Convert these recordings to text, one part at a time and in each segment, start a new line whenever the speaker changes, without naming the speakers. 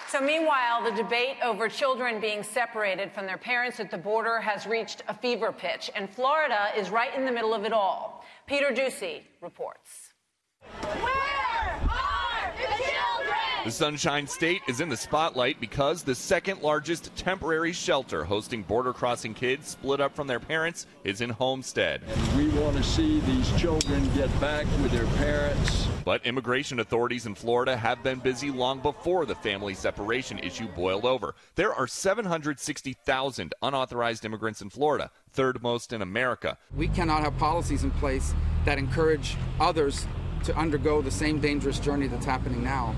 So meanwhile, the debate over children being separated from their parents at the border has reached a fever pitch, and Florida is right in the middle of it all. Peter Ducey reports.
Where are the children?
The Sunshine State is in the spotlight because the second largest temporary shelter hosting border crossing kids split up from their parents is in Homestead.
And we want to see these children get back with their parents.
But immigration authorities in Florida have been busy long before the family separation issue boiled over. There are 760,000 unauthorized immigrants in Florida, third most in America.
We cannot have policies in place that encourage others to undergo the same dangerous journey that's happening now,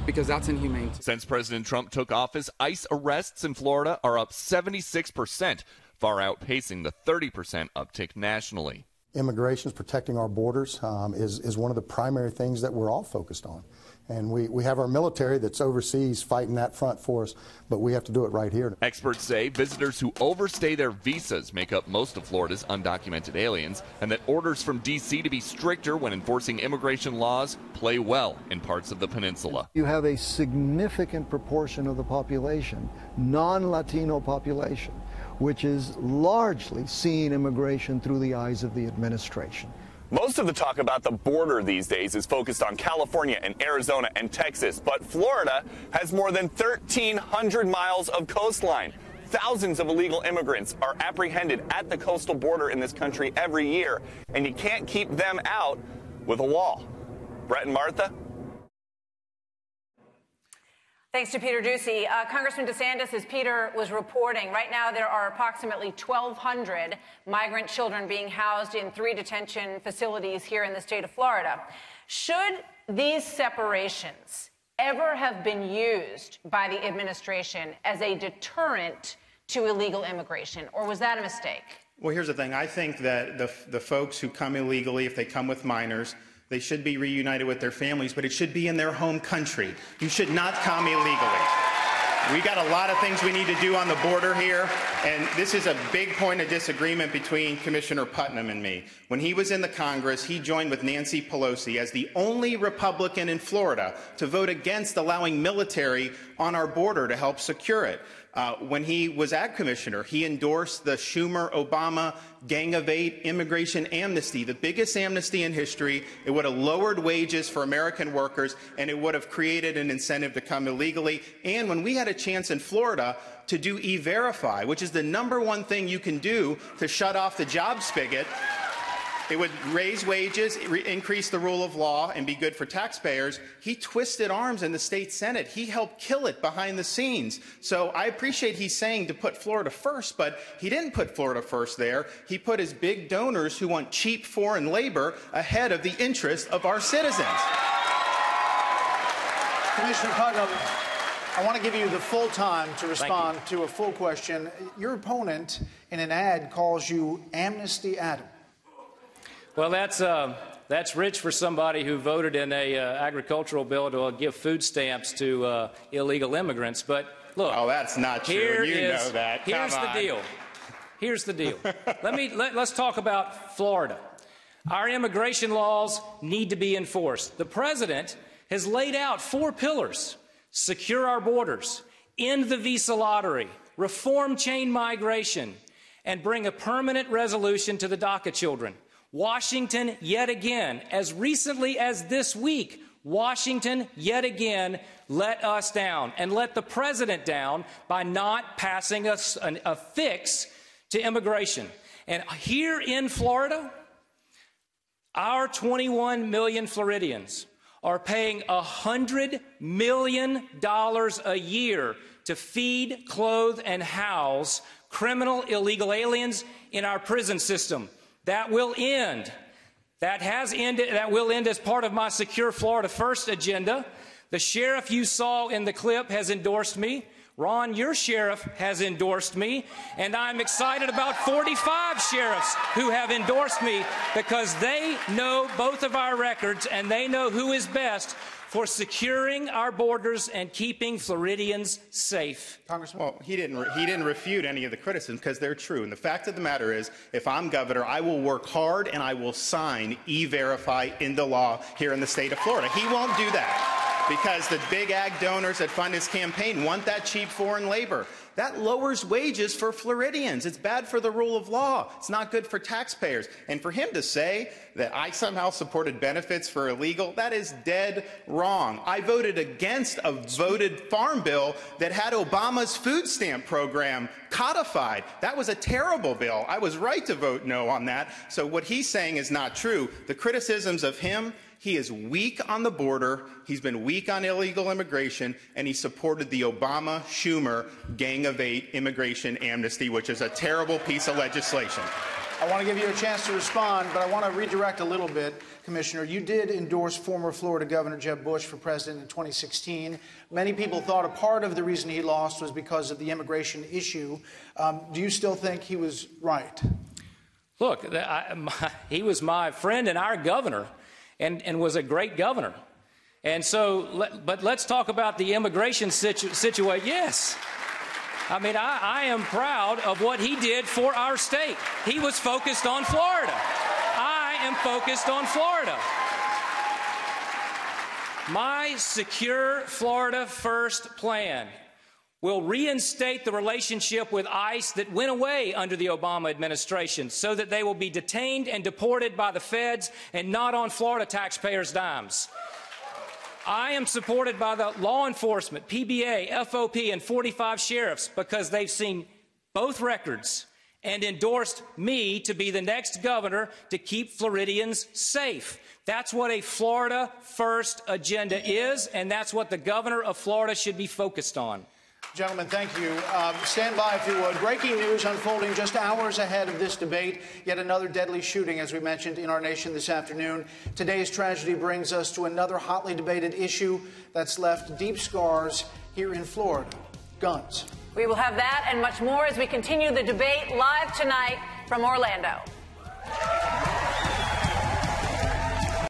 because that's inhumane.
Since President Trump took office, ICE arrests in Florida are up 76%, far outpacing the 30% uptick nationally.
Immigration is protecting our borders is one of the primary things that we're all focused on. And we have our military that's overseas fighting that front for us, but we have to do it right here.
Experts say visitors who overstay their visas make up most of Florida's undocumented aliens, and that orders from D.C. to be stricter when enforcing immigration laws play well in parts of the peninsula.
You have a significant proportion of the population, non-Latino population, which is largely seeing immigration through the eyes of the administration.
Most of the talk about the border these days is focused on California and Arizona and Texas, but Florida has more than 1,300 miles of coastline. Thousands of illegal immigrants are apprehended at the coastal border in this country every year, and you can't keep them out with a wall. Brett and Martha?
Thanks to Peter Ducey. Congressman DeSantis, as Peter was reporting, right now there are approximately 1,200 migrant children being housed in 3 detention facilities here in the state of Florida. Should these separations ever have been used by the administration as a deterrent to illegal immigration, or was that a mistake?
Well, here's the thing. I think that the folks who come illegally, if they come with minors, they should be reunited with their families, but it should be in their home country. You should not come illegally. We got a lot of things we need to do on the border here, and this is a big point of disagreement between Commissioner Putnam and me. When he was in the Congress, he joined with Nancy Pelosi as the only Republican in Florida to vote against allowing military on our border to help secure it. When he was ag commissioner, he endorsed the Schumer-Obama Gang of 8 immigration amnesty, the biggest amnesty in history. It would have lowered wages for American workers, and it would have created an incentive to come illegally. And when we had a chance in Florida to do E-Verify, which is the #1 thing you can do to shut off the job spigot, it would raise wages, increase the rule of law, and be good for taxpayers. He twisted arms in the state Senate. He helped kill it behind the scenes. So I appreciate he's saying to put Florida first, but he didn't put Florida first there. He put his big donors who want cheap foreign labor ahead of the interests of our citizens.
Commissioner Putnam, I want to give you the full time to respond to a full question. Your opponent in an ad calls you Amnesty Adam.
Well, that's rich for somebody who voted in a agricultural bill to give food stamps to illegal immigrants. But look,
oh, that's not true. Know that.
Here's the deal. Here's the deal. Let's talk about Florida. Our immigration laws need to be enforced. The president has laid out 4 pillars: secure our borders, end the visa lottery, reform chain migration, and bring a permanent resolution to the DACA children. Washington, yet again, as recently as this week, Washington, yet again, let us down and let the president down by not passing us a fix to immigration. And here in Florida, our 21 million Floridians are paying $100 million a year to feed, clothe, and house criminal illegal aliens in our prison system. That will end. That has ended. That will end as part of my Secure Florida First agenda. The sheriff you saw in the clip has endorsed me. Ron, your sheriff has endorsed me. And I'm excited about 45 sheriffs who have endorsed me because they know both of our records and they know who is best for securing our borders and keeping Floridians safe.
Congressman, well, he didn't refute any of the criticisms because they're true. And the fact of the matter is, if I'm governor, I will work hard and I will sign E-Verify into law here in the state of Florida. He won't do that. because the big ag donors that fund his campaign want that cheap foreign labor. That lowers wages for Floridians. It's bad for the rule of law. It's not good for taxpayers. And for him to say that I somehow supported benefits for illegal, that is dead wrong. I voted against a voted farm bill that had Obama's food stamp program codified. That was a terrible bill. I was right to vote no on that. So what he's saying is not true. The criticisms of him, he is weak on the border, he's been weak on illegal immigration, and he supported the Obama-Schumer Gang of Eight immigration amnesty, which is a terrible piece of legislation.
I want to give you a chance to respond, but I want to redirect a little bit, Commissioner. You did endorse former Florida Governor Jeb Bush for president in 2016. Many people thought a part of the reason he lost was because of the immigration issue. Do you still think he was right?
Look, he was my friend and our governor. And was a great governor. And so, but let's talk about the immigration situation. Yes. I mean, I am proud of what he did for our state. He was focused on Florida. I am focused on Florida. My Secure Florida First plan will reinstate the relationship with ICE that went away under the Obama administration so that they will be detained and deported by the feds and not on Florida taxpayers' dimes. I am supported by the law enforcement, PBA, FOP, and 45 sheriffs because they've seen both records and endorsed me to be the next governor to keep Floridians safe. That's what a Florida First agenda is, and that's what the governor of Florida should be focused on.
Gentlemen, thank you. Stand by if you would. Breaking news unfolding just hours ahead of this debate. Yet another deadly shooting, as we mentioned, in our nation this afternoon. Today's tragedy brings us to another hotly debated issue that's left deep scars here in Florida. Guns.
We will have that and much more as we continue the debate live tonight from Orlando.